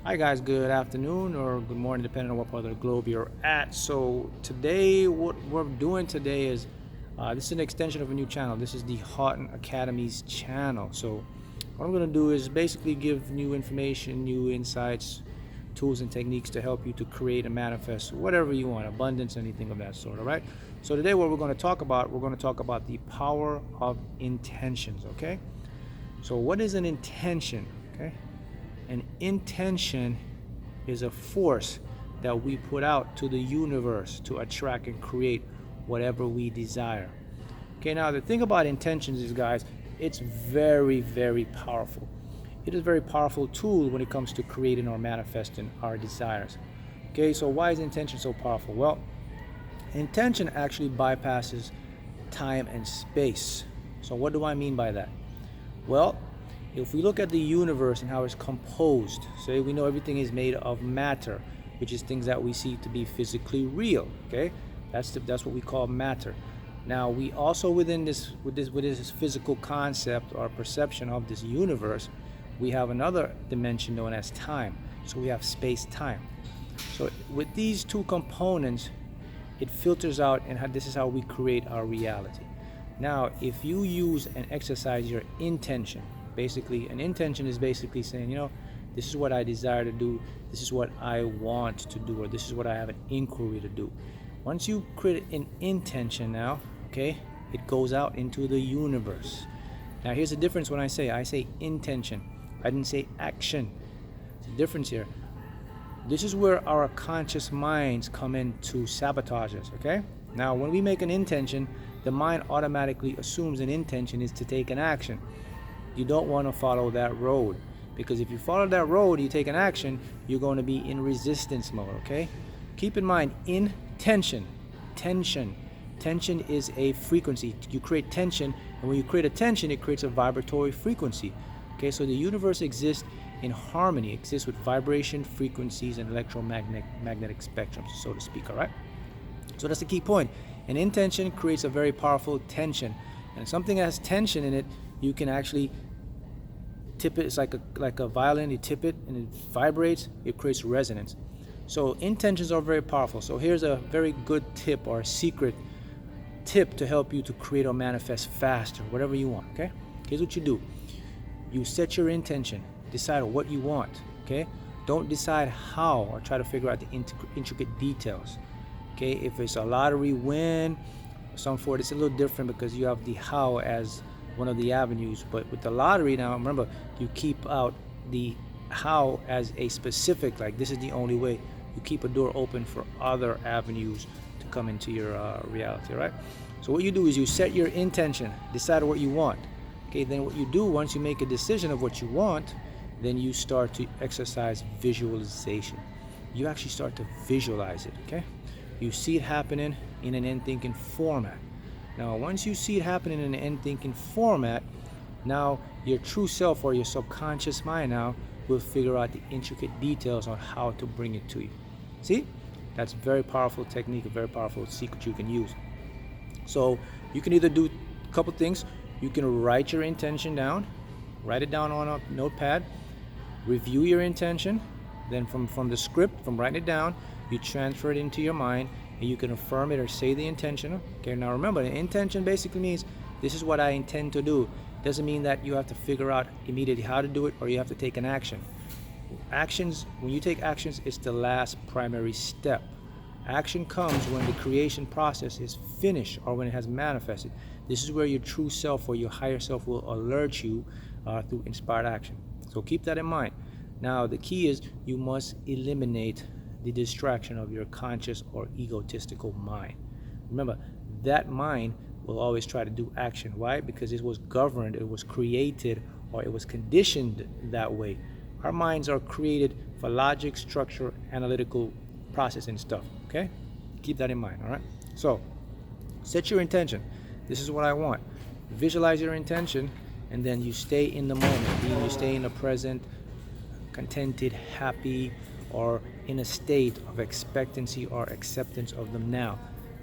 Hi guys, good afternoon or good morning depending on what part of the globe you're at. So today what we're doing today is this is an extension of a new channel. This is the Houghton Academy's channel. So what I'm going to do is basically give new information, new insights, tools and techniques to help you to create and manifest whatever you want, abundance, anything of that sort, all right? So today what we're going to talk about, the power of intentions, okay? So what is an intention, okay? An intention is a force that we put out to the universe to attract and create whatever we desire. Okay, now the thing about intentions is, guys, it's very, very powerful. It is a very powerful tool when it comes to creating or manifesting our desires. Okay, so why is intention so powerful? Well, intention actually bypasses time and space. So what do I mean by that? Well, if we look at the universe and how it's composed, say we know everything is made of matter, which is things that we see to be physically real. Okay, that's what we call matter. Now we also within this physical concept or perception of this universe, we have another dimension known as time. So we have space-time. So with these two components, it filters out, and this is how we create our reality. Now, if you use and exercise your intention, basically, an intention is basically saying, this is what I desire to do, this is what I want to do, or this is what I have an inquiry to do. Once you create an intention now, okay, it goes out into the universe. Now, here's the difference when I say intention. I didn't say action. There's a difference here. This is where our conscious minds come in to sabotage us, okay? Now, when we make an intention, the mind automatically assumes an intention is to take an action. You don't want to follow that road, because if you follow that road, you take an action, you're going to be in resistance mode, okay? Keep in mind, tension is a frequency. You create tension, and when you create a tension, it creates a vibratory frequency. Okay, so the universe exists in harmony, exists with vibration, frequencies, and electromagnetic spectrums, so to speak, all right? So that's the key point. An intention creates a very powerful tension, and something that has tension in it, you can actually tip it. It's like a violin. You tip it and it vibrates. It creates resonance. So intentions are very powerful. So here's a very good tip or a secret tip to help you to create or manifest faster, whatever you want. Okay. Here's what you do. You set your intention. Decide what you want. Okay. Don't decide how or try to figure out the intricate details. Okay. If it's a lottery win, some for it, it's a little different because you have the how as one of the avenues. But with the lottery now, remember, you keep out the how as a specific, like this is the only way. You keep a door open for other avenues to come into your reality, right? So what you do is you set your intention, decide what you want. Okay, then what you do once you make a decision of what you want, then you start to exercise visualization. You actually start to visualize it, okay? You see it happening in an end thinking format. Now, once you see it happening in an end thinking format, now your true self or your subconscious mind now will figure out the intricate details on how to bring it to you. See? That's a very powerful technique, a very powerful secret you can use. So you can either do a couple things. You can write your intention down, write it down on a notepad, review your intention, then from the script, from writing it down, you transfer it into your mind, and you can affirm it or say the intention. Okay, now remember, the intention basically means this is what I intend to do. Doesn't mean that you have to figure out immediately how to do it or you have to take an action. Actions, when you take actions, it's the last primary step. Action comes when the creation process is finished or when it has manifested. This is where your true self or your higher self will alert you through inspired action. So keep that in mind. Now, the key is you must eliminate the distraction of your conscious or egotistical mind. Remember, that mind will always try to do action. Why? Because it was governed, it was created, or it was conditioned that way. Our minds are created for logic, structure, analytical processing stuff. Okay? Keep that in mind, all right? So, set your intention. This is what I want. Visualize your intention, and then you stay in the moment. You stay in the present, contented, happy, or in a state of expectancy or acceptance of them now.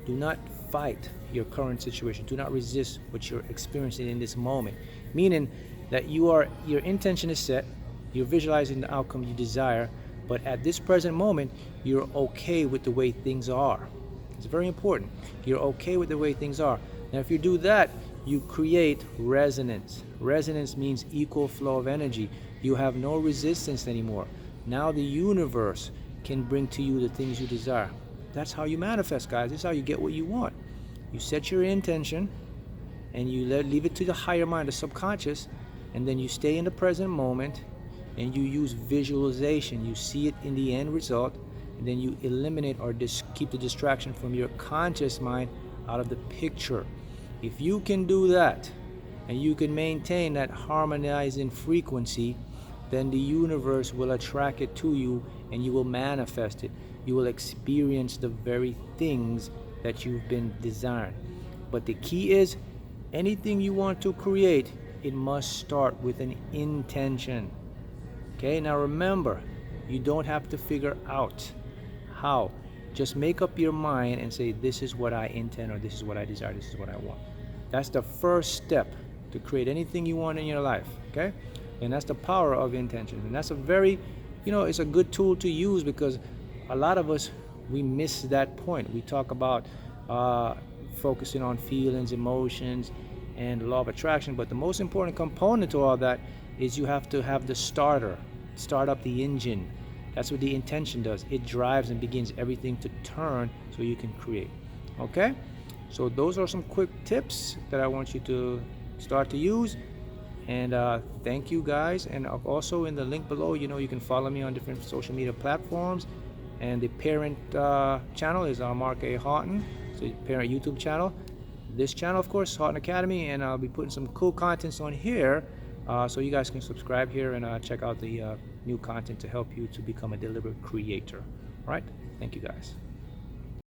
Do not fight your current situation. Do not resist what you're experiencing in this moment. Meaning that your intention is set, you're visualizing the outcome you desire. But at this present moment, you're okay with the way things are. It's very important. You're okay with the way things are. Now, if you do that, you create resonance. Resonance means equal flow of energy. You have no resistance anymore. Now the universe can bring to you the things you desire. That's how you manifest, guys. This is how you get what you want. You set your intention and you leave it to the higher mind, the subconscious, and then you stay in the present moment and you use visualization. You see it in the end result, and then you eliminate or keep the distraction from your conscious mind out of the picture. If you can do that and you can maintain that harmonizing frequency, then the universe will attract it to you and you will manifest it. You will experience the very things that you've been desiring. But the key is, anything you want to create, it must start with an intention. Okay, now remember, you don't have to figure out how. Just make up your mind and say, this is what I intend, or this is what I desire, this is what I want. That's the first step to create anything you want in your life, okay? And that's the power of intention. And that's a very, it's a good tool to use, because a lot of us, we miss that point. We talk about focusing on feelings, emotions, and the law of attraction, but the most important component to all that is you have to have the start up the engine. That's what the intention does. It drives and begins everything to turn so you can create. Okay? So those are some quick tips that I want you to start to use. And thank you, guys. And also in the link below, you can follow me on different social media platforms. And the parent channel is Mark A. Houghton. So the parent YouTube channel. This channel, of course, Houghton Academy. And I'll be putting some cool contents on here. So you guys can subscribe here and check out the new content to help you to become a deliberate creator. All right? Thank you, guys.